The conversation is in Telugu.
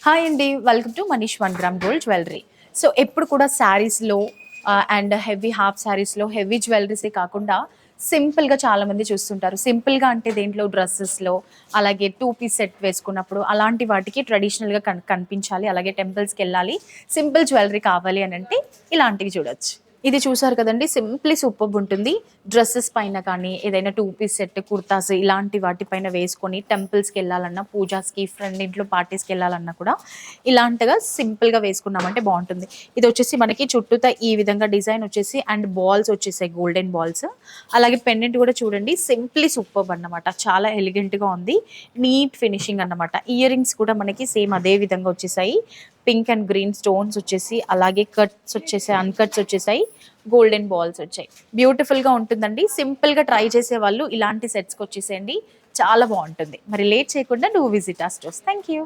హాయ్ అండి. Welcome to Manish 1 gram gold jewellery. So ఎప్పుడు కూడా శారీస్‌లో అండ్ హెవీ హాఫ్ శారీస్‌లో హెవీ జ్యువెలరీసే కాకుండా సింపుల్‌గా చాలామంది చూస్తుంటారు. సింపుల్‌గా అంటే దేంట్లో డ్రెసెస్‌లో అలాగే 2 పీస్ సెట్ వేసుకున్నప్పుడు అలాంటి వాటికి ట్రెడిషనల్‌గా కనిపించాలి. అలాగే టెంపుల్స్‌కెళ్ళాలి. సింపుల్ జ్యువెలరీ కావాలి అనంటే ఇలాంటివి చూడొచ్చు. ఇది చూసారు కదండీ! సింప్లీ సూపర్బ్ ఉంటుంది. డ్రెసెస్ పైన కానీ, ఏదైనా 2 పీస్ సెట్, కుర్తాస్ ఇలాంటి వాటి పైన వేసుకొని టెంపుల్స్‌కెళ్ళాలన్నా, పూజాస్‌కి, ఫ్రెండ్ ఇంట్లో పార్టీస్‌కెళ్ళాలన్నా కూడా ఇలాంటిగా సింపుల్‌గా వేసుకున్నామంటే బావుంటుంది. ఇదొచ్చేసి మనకి చుట్టూతా ఈ విధంగా డిజైన్ వచ్చేసి అండ్ బాల్స్ వచ్చేసాయి గోల్డెన్ బాల్స్. అలాగే పెండెంట్ కూడా చూడండి సింప్లీ సూపర్బ్ అన్నమాట. చాలా ఎలిగెంట్‌గా ఉంది. నీట్ ఫినిషింగ్ అన్నమాట. ఇయర్ రింగ్స్ కూడా మనకి సేమ్ అదే విధంగా వచ్చేసాయి. పింక్ అండ్ గ్రీన్ స్టోన్స్ వచ్చేసి అలాగే కట్స్ వచ్చేసాయి, అన్‌కట్స్ వచ్చేసాయి. గోల్డెన్ బాల్స్ వచ్చాయి. బ్యూటిఫుల్‌గా ఉంటుందండి. సింపుల్‌గా ట్రై చేసేవాళ్ళు ఇలాంటి సెట్స్‌కొచ్చేసేయండి. చాలా బావుంటుంది. మరి లేట్ చేయకుండా do visit our stores. Thank you.